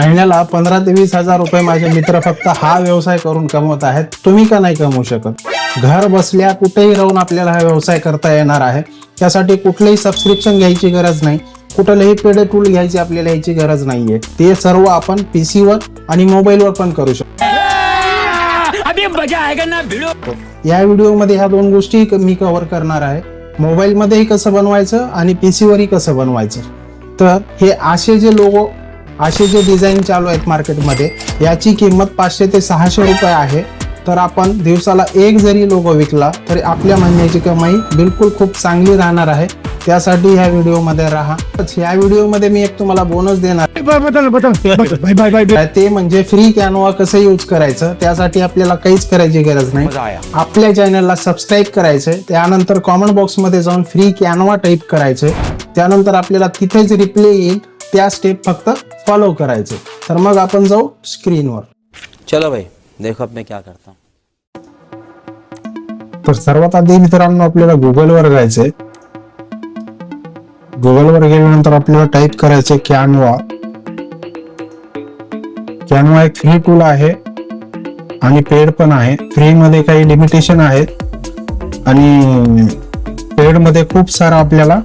महिन्याला 15 ते 20 हजार रुपये माझे मित्र फक्त हा व्यवसाय करून कमवत आहेत. तुम्ही का नाही कमवू शकत? घर बसल्या कुठेही राहून आपल्याला हा व्यवसाय करता येणार आहे. त्यासाठी कुठलेही सबस्क्रिप्शन घ्यायची गरज नाही, कुठलेही पेड टूल घ्यायची आपल्याला याची गरज नाहीये. ते सर्व आपण PC वर आणि मोबाईलवर पण करू शकतो. अभी मजा आएगा ना भिड़ो. या व्हिडिओमध्ये ह्या दोन गोष्टी मी कव्हर करणार आहे. मोबाईलमध्येही कसं बनवायचं आणि PC वरही कसं बनवायचं. तर हे असे जे डिझाईन चालू आहेत मार्केटमध्ये, याची किंमत 500 ते 600 रुपये आहे. तर आपण दिवसाला एक जरी लोगो विकला तरी आपल्या महिन्याची कमाई बिलकुल खूप चांगली राहणार आहे. त्यासाठी ह्या व्हिडिओमध्ये राहा. या व्हिडिओमध्ये मी एक तुम्हाला बोनस देणार आहे, ते म्हणजे फ्री कॅनवा कसं यूज करायचं. त्यासाठी आपल्याला काहीच करायची गरज नाही. आपल्या चॅनलला सबस्क्राईब करायचंय, त्यानंतर कॉमेंट बॉक्समध्ये जाऊन फ्री कॅनवा टाईप करायचंय. त्यानंतर आपल्याला तिथेच रिप्लाय येईल, त्या स्टेप फक्त फॉलो करायचे. तर मग आपण जाऊ स्क्रीनवर. चलो भाई देखो अब मैं क्या करता हूँ. तर सर्वात आधी मित्रांनो आपल्याला गुगलवर जायचंय. गुगलवर गेल्यानंतर आपल्याला टाईप करायचे कॅनवा. कॅनवा एक फ्री टूल आहे आणि पेड पण आहे. फ्री मध्ये काही लिमिटेशन आहेत आणि पेड मध्ये खूप सारा आपल्याला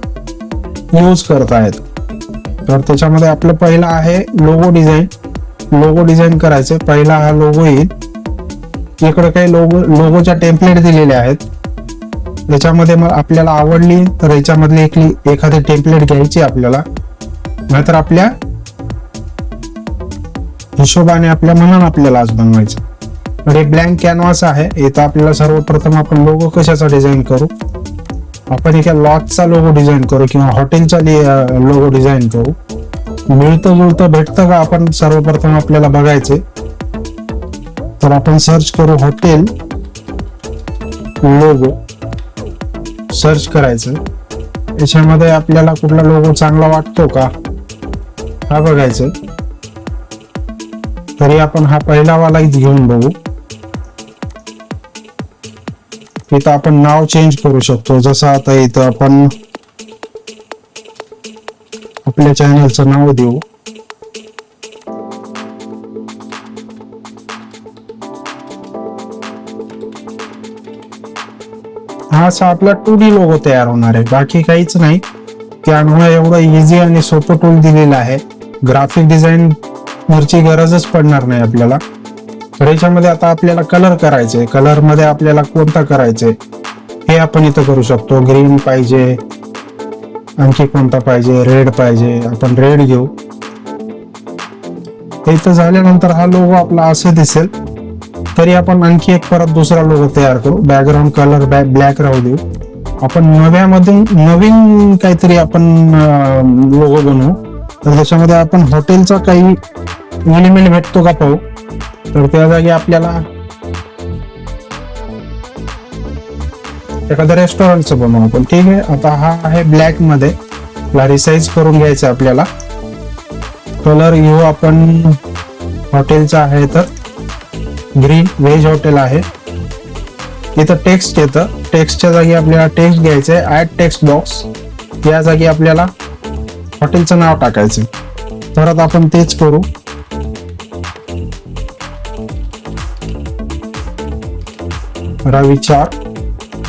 यूज करता आहेत. तर त्याच्यामध्ये आपलं पहिला आहे लोगो डिझाईन. लोगो डिझाईन करायचे. पहिला हा लोगो येईल. इकडे काही लोगोच्या टेम्पलेट दिलेले आहेत. त्याच्यामध्ये मग आपल्याला आवडली तर याच्यामधली एखादी टेम्पलेट घ्यायची आपल्याला, नाहीतर आपल्या हिशोबाने आपल्या मनानं आपल्याला आज बनवायचं. तर हे ब्लँक कॅनव्हास आहे. इथं आपल्याला सर्वप्रथम आपण लोगो कशाचा डिझाईन करू. आपण एका लॉजचा लोगो डिझाईन करू किंवा हॉटेलचा लोगो डिझाईन करू. मिळतं जुळतं भेटतं का आपण सर्वप्रथम आपल्याला बघायचे. तर आपण सर्च करू हॉटेल लोगो. सर्च करायचं. याच्यामध्ये आपल्याला कुठला लोगो चांगला वाटतो का हा बघायचं. तरी आपण हा पहिला वाला घेऊन बघू. इथं आपण नाव चेंज करू शकतो. जसं आता इथं आपण आपल्या चॅनलचं नाव देऊ. हा असा आपला 2D लोगो तयार होणार आहे. बाकी काहीच नाही. त्यामुळे एवढं इझी आणि सोपं टूल दिलेलं आहे. ग्राफिक डिझाईन वरची गरजच पडणार नाही आपल्याला. तर याच्यामध्ये आता आपल्याला कलर करायचे. कलर मध्ये आपल्याला कोणता करायचे हे आपण इथं करू शकतो. ग्रीन पाहिजे, आणखी कोणता पाहिजे, रेड पाहिजे. आपण रेड घेऊ. इथं झाल्यानंतर हा लोगो आपला असं दिसेल. तरी आपण आणखी एक परत दुसरा लोगो तयार करू. बॅकग्राऊंड कलर ब्लॅक राहू देऊ. आपण नवीन काहीतरी आपण लोगो बनवू. तर त्याच्यामध्ये आपण हॉटेलचा काही एलिमेंट भेटतो का पाहू. तर त्या जागी आपल्याला एखाद्या रेस्टॉरंटचं बनवू आपण. ठीक आहे. आता हा आहे ब्लॅक मध्ये. रिसाइज करून घ्यायचं आपल्याला. कलर घेऊ आपण हॉटेलचा आहे तर ग्रीन व्हेज हॉटेल आहे. इथं टेक्स्ट येतं. टेक्स्टच्या जागी आपल्याला टेक्स्ट घ्यायचंय. Add text box. या जागी आपल्याला हॉटेलचं नाव टाकायचं. परत आपण तेच करू. रविचार.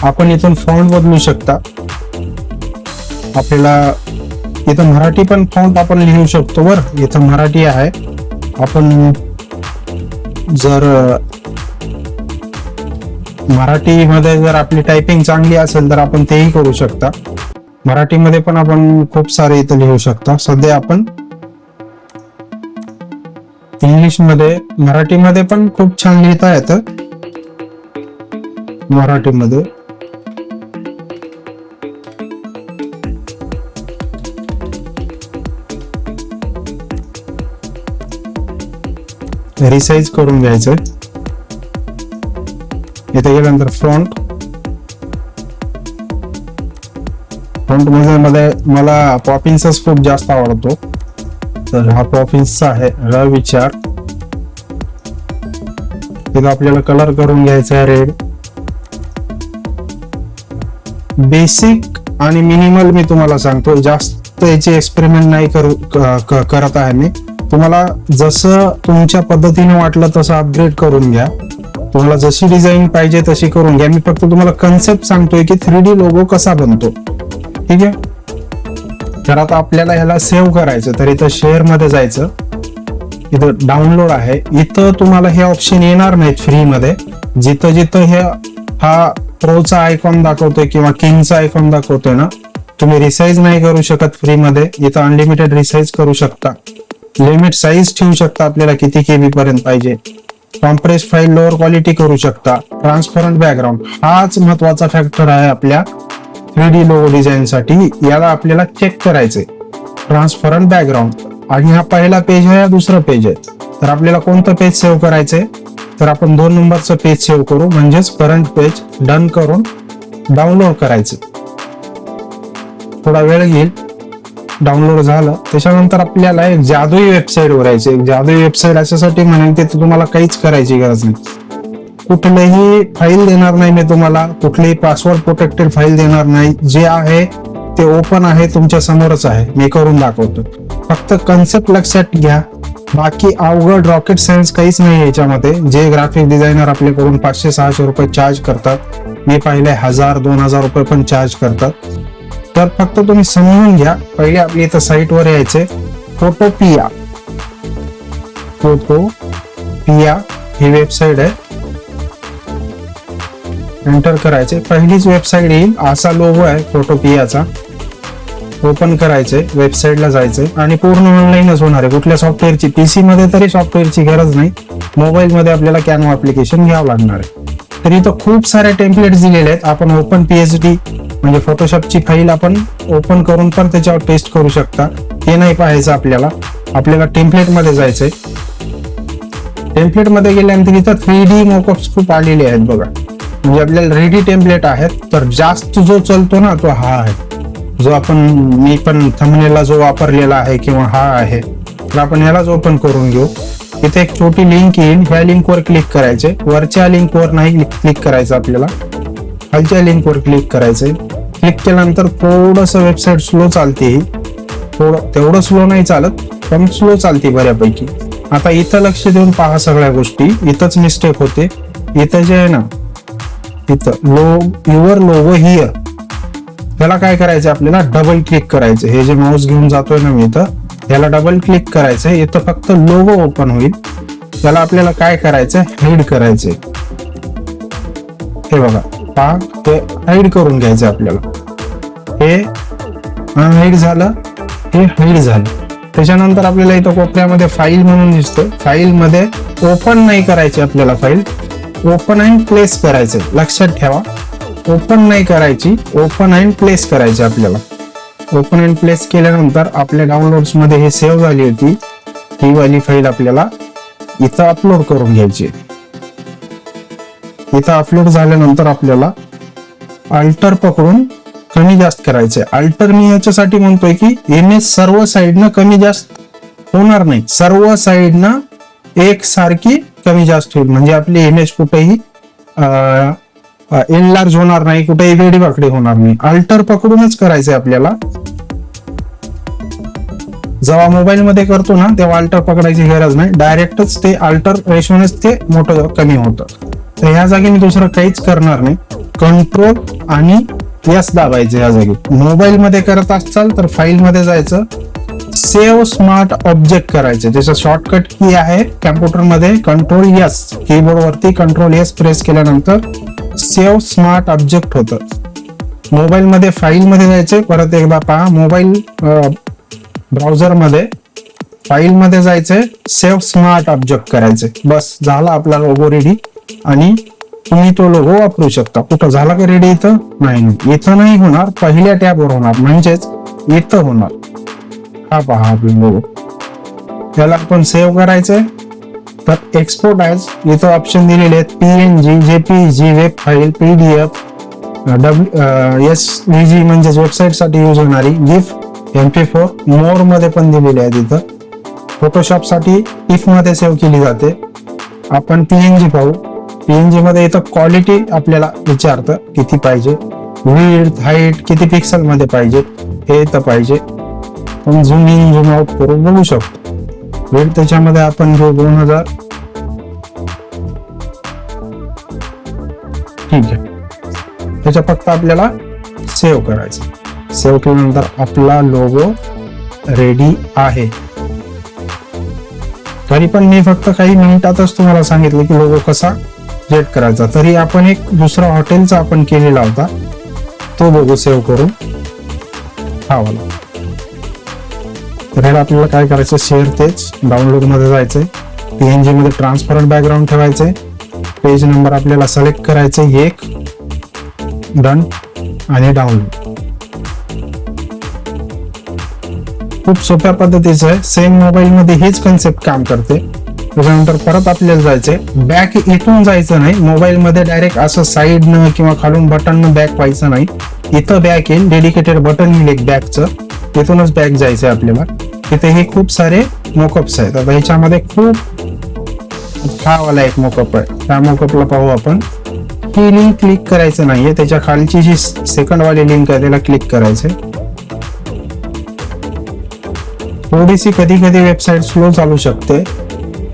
आपण इथून फॉन्ट बदलू शकता. आपल्याला इथं मराठी पण फॉन्ट आपण लिहू शकतो. बरं इथं मराठी आहे. आपण जर मराठीमध्ये जर आपली टायपिंग चांगली असेल तर आपण तेही करू शकता. मराठीमध्ये पण आपण खूप सारे इथं लिहू शकता. सध्या आपण इंग्लिशमध्ये, मराठीमध्ये पण खूप छान लिहिता येतं. मराठीमध्ये रिसाइज करून घ्यायचं. इथे गेल्यानंतर फ्रंट मध्ये मला पॉपिन्सच खूप जास्त आवडतो. तर हा पॉपिन्सचा आहे. रविचार. तिथं आपल्याला कलर करून घ्यायचा आहे रेड. बेसिक आणि मिनिमल मी तुम्हाला सांगतो. जास्त याचे एक्सपेरिमेंट नाही करत आहे मी. तुम्हाला जसं तुमच्या पद्धतीने वाटलं तसं अपग्रेड करून घ्या. तुम्हाला जशी डिझाईन पाहिजे तशी करून घ्या. मी फक्त तुम्हाला कन्सेप्ट सांगतोय की 3D लोगो कसा बनतो. ठीक आहे. तर आता आपल्याला ह्याला सेव्ह करायचं, तर इथं शेअर मध्ये जायचं, इथं डाउनलोड आहे. इथं तुम्हाला हे ऑप्शन येणार नाहीत फ्री मध्ये. जिथं जिथं हे हा प्रोचा आयकॉन दाखवतोय किंवा किंगचा आयकॉन दाखवतोय ना, तुम्ही रिसाइज नाही करू शकत फ्री मध्ये. इथं अनलिमिटेड रिसाइज करू शकता, लिमिट साईज ठेवू शकता, आपल्याला किती KB पर्यंत पाहिजे. कॉम्प्रेस फाईल लोअर क्वालिटी करू शकता. ट्रान्सपरंट बॅकग्राऊंड हाच महत्वाचा फॅक्टर आहे आपल्या 3D लोगो डिझाईन साठी. याला आपल्याला चेक करायचंय. ट्रान्सपरंट बॅकग्राऊंड आणि हा पहिला पेज आहे, हा दुसरा पेज आहे. तर आपल्याला कोणतं पेज सेव्ह करायचंय, तर आपण 2 नंबरचं पेज सेव्ह करू, म्हणजेच करंट पेज. डन करून डाउनलोड करायचं. थोडा वेळ घेईल. डाउनलोड झालं त्याच्यानंतर आपल्याला एक जादुई वेबसाईट वर यायची. एक जादुई वेबसाईट अशासाठी म्हणेन ते तुम्हाला काहीच करायची गरज नाही. कुठलीही फाईल देणार नाही मी तुम्हाला, कुठलीही पासवर्ड प्रोटेक्टेड फाईल देणार नाही. जे आहे ते ओपन आहे, तुमच्या समोरच आहे, मी करून दाखवतो. फक्त कन्सेप्ट लक्षात घ्या. बाकी अवघड रॉकेट सायन्स काहीच नाही याच्यामध्ये. जे ग्राफिक डिझायनर आपल्याकडून 500-600 रुपये चार्ज करतात, मी पाहिले 1000-2000 रुपये पण चार्ज करतात. तर फक्त तुम्ही समजून घ्या. पहिले आपल्या इथं साईट वर यायचे. फोटोपिया ही वेबसाईट आहे. एंटर करायचे. पहिलीच वेबसाईट येईल. असा लोगो आहे फोटोपियाचा. ओपन करायचे, वेबसाईटला जायचंय आणि पूर्ण ऑनलाईनच होणार आहे. कुठल्या सॉफ्टवेअरची, पीसी मध्ये तरी सॉफ्टवेअरची गरज नाही. मोबाईल मध्ये आपल्याला कॅनवा ऍप्लिकेशन घ्यावं लागणार आहे. तर इथं खूप सारे टेम्पलेट्स दिलेले आहेत. आपण ओपन PSD म्हणजे फोटोशॉपची फाईल आपण ओपन करून पण त्याच्यावर टेस्ट करू शकता. ते नाही पाहायचं आपल्याला. आपल्याला टेम्पलेट मध्ये जायचंय. टेम्पलेट मध्ये गेल्यानंतर इथं 3D मोकअप्स खूप आलेले आहेत बघा. म्हणजे आपल्याला रेडी टेम्पलेट आहेत. तर जास्त जो चलतो ना तो हा आहे, जो आपण मी पण थंबनेलला जो वापरलेला आहे किंवा हा आहे. तर आपण यालाच ओपन करून घेऊ. इथे एक छोटी लिंक येईल. ह्या लिंकवर क्लिक करायचे. वरच्या लिंकवर नाही क्लिक करायचं आपल्याला, खालच्या लिंकवर क्लिक करायचंय. क्लिक केल्यानंतर थोडंसं वेबसाईट स्लो चालते. तेवढं स्लो नाही चालत, पण स्लो चालते बऱ्यापैकी. आता इथं लक्ष देऊन पहा सगळ्या गोष्टी. इथंच मिस्टेक होते. इथं जे आहे ना, इथं युअर लोगो हिअर, त्याला काय करायचं आपल्याला, डबल क्लिक करायचं. हे जे माऊस घेऊन जातोय ना मी इथं, याला डबल क्लिक करायचं. इथं फक्त लोगो ओपन होईल. त्याला आपल्याला काय करायचं, हाईड करायचंय. हे बघा, पहा, ते हाईड करून घ्यायचं आपल्याला. हे हाईड झालं, हे हाईड झालं. त्याच्यानंतर आपल्याला इथं कोपऱ्यामध्ये फाईल म्हणून दिसतं. फाईल मध्ये ओपन नाही करायची आपल्याला फाईल, ओपन अँड प्लेस करायचं. लक्षात ठेवा, ओपन नाही करायची, ओपन अँड प्लेस करायची आपल्याला. ओपन अँड प्लेस केल्यानंतर आपल्या डाउनलोड्स मध्ये हे सेव्ह झाली होती ही वाली फाईल आपल्याला इथं अपलोड करून घ्यायची. इथं अपलोड झाल्यानंतर आपल्याला अल्टर पकडून कमी जास्त करायचंय. अल्टर मी याच्यासाठी म्हणतोय की इमेज सर्व साईडनं कमी जास्त होणार नाही, सर्व साईडनं एक सारखी कमी जास्त होईल. म्हणजे आपली इमेज कुठेही एनलार्ज होणार नाही, कुठेही वेडीवाकडी होणार नाही. अल्टर पकडूनच करायचंय आपल्याला. जेव्हा मोबाईल मध्ये करतो ना तेव्हा अल्टर पकडायची गरज नाही, डायरेक्टच ते अल्टर रेशोनेच ते मोठं कमी होतं. तर ह्या जागी मी दुसरं काहीच करणार नाही. कंट्रोल आणि यस दाबायचे या जागी. मोबाईल मध्ये करत असाल तर फाईल मध्ये जायचं, सेव्ह स्मार्ट ऑब्जेक्ट करायचे. त्याचं शॉर्टकट की आहे कॅम्प्युटर मध्ये कंट्रोल यस. कीबोर्ड वरती कंट्रोल यस प्रेस केल्यानंतर सेव्ह स्मार्ट ऑब्जेक्ट होतं. मोबाईल मध्ये फाईल मध्ये जायचे. परत एकदा पहा, मोबाईल ब्राउझर मध्ये फाईल मध्ये जायचंय, सेव्ह स्मार्ट ऑब्जेक्ट करायचे. बस झाला आपला लोगो रेडी आणि तुम्ही तो लोगो वापरू शकता. कुठं झाला का रेडी? इथं नाही, इथं नाही होणार, पहिल्या टॅबवर होणार, म्हणजेच इथं होणार. हा पहा आपला लोगो. त्याला आपण सेव्ह करायचंय. तर एक्सपोर्ट ॲज इथं ऑप्शन दिलेले आहेत, PNG, JPG, web file, PDF, SVG म्हणजेच वेबसाईट साठी यूज होणारी, GIF, MP4, मोर मध्ये पण दिलेले आहेत. इथं फोटोशॉप साठी इफ मध्ये सेव्ह केली जाते. आपण PNG पाहू. PNG मध्ये इथं क्वालिटी आपल्याला विचारतं किती पाहिजे, विड्थ, हाईट किती पिक्सल मध्ये पाहिजे, हे इथं पाहिजे. पण झूम इन झूम आउट करून बघू शकतो. वेळ त्याच्यामध्ये आपण घेऊ 2000. ठीक आहे, त्याच्या फक्त आपल्याला सेव्ह करायचं. सेव्ह केल्यानंतर आपला लोगो रेडी आहे. तरी पण मी फक्त काही मिनिटातच तुम्हाला सांगितलं की लोगो कसा सेट करायचा. तरी आपण एक दुसरा हॉटेलचा आपण केलेला होता, तो लोगो सेव्ह करून हा वाला. तर ह्याला आपल्याला काय करायचं, शेअर तेच डाउनलोड मध्ये जायचंय, PNG मध्ये ट्रान्सपरंट बॅकग्राऊंड ठेवायचंय, पेज नंबर आपल्याला सिलेक्ट करायचे 1, डन आणि डाउनलोड. खूप सोप्या पद्धतीचं आहे. सेम मोबाईल मध्ये हेच कन्सेप्ट काम करते. त्याच्यानंतर परत आपल्याला जायचंय, बॅक इथून जायचं नाही मोबाईल मध्ये, डायरेक्ट असं साईडनं किंवा खालून बटन बॅक व्हायचं नाही. इथं बॅक येईल, डेडिकेटेड बटन येईल एक बॅकचं, तिथूनच बॅक जायचंय आपल्याला. तिथे हे खूप सारे मोकअप्स आहेत. आता ह्याच्यामध्ये खूप हा वाला एक मोकअप आहे, त्या मोकअपला पाहू आपण. ही लिंक क्लिक करायचं नाहीये, त्याच्या खालची जी सेकंड वाली लिंक आहे त्याला क्लिक करायचंय. थोडीशी कधी कधी वेबसाईट स्लो चालू शकते.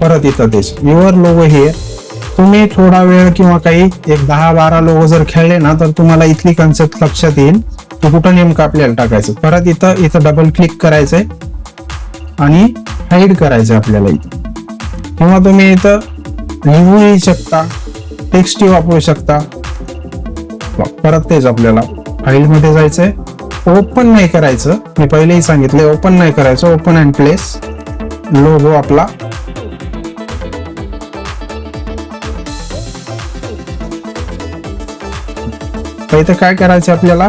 परत येतं तेच युअर लोगो हे, तुम्ही थोडा वेळ किंवा काही एक 10-12 लोगो जर खेळले ना तर तुम्हाला इथली कन्सेप्ट लक्षात येईल की कुठं नेमकं आपल्याला टाकायचं. परत इथं डबल क्लिक करायचंय आणि हाईड करायचं आपल्याला इथं. किंवा तुम्ही इथं लिहूही शकता, टेक्स्टही वापरू शकता. परत तेच आपल्याला फाईल मध्ये जायचंय, ओपन नाही करायचं, मी पहिलेही सांगितले ओपन नाही करायचं. ओपन अँड प्लेस लोगो आपला इथे काय करायचं आपल्याला,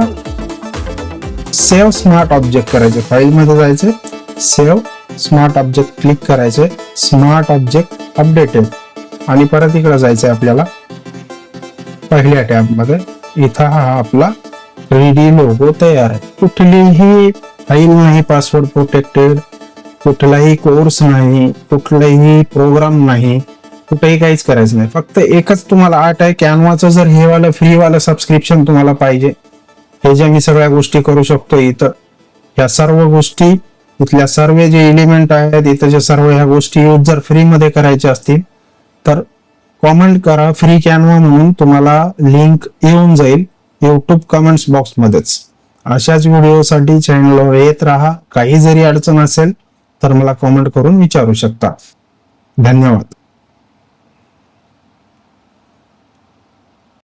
सेव्ह स्मार्ट ऑब्जेक्ट करायचे. फाईल मध्ये जायचे, सेव्ह स्मार्ट ऑब्जेक्ट क्लिक करायचे, स्मार्ट ऑब्जेक्ट अपडेटेड आणि परत इकडे जायचंय आपल्याला पहिल्या टॅब मध्ये. इथं हा आपला 3D लोगो तयार आहे. कुठलीही फाईल नाही पासवर्ड प्रोटेक्टेड, कुठलाही कोर्स नाही, कुठलाही प्रोग्राम नाही, कुठेही काहीच करायचं नाही. फक्त एकच तुम्हाला आर्ट आहे, कॅनवाचं जर हे वाला फ्री वाला सबस्क्रिप्शन तुम्हाला पाहिजे, हे जे मी सगळ्या गोष्टी करू शकतो इथं, ह्या सर्व गोष्टी इथल्या सर्व जे एलिमेंट आहेत इथं जे सर्व ह्या गोष्टी यूज जर फ्री मध्ये करायच्या असतील तर कॉमेंट करा फ्री कॅनवा म्हणून, तुम्हाला लिंक येऊन जाईल युट्यूब कमेंट्स बॉक्स मध्येच. अशाच व्हिडिओसाठी चॅनलवर येत राहा. काही जरी अडचण असेल तर मला कॉमेंट करून विचारू शकता. धन्यवाद.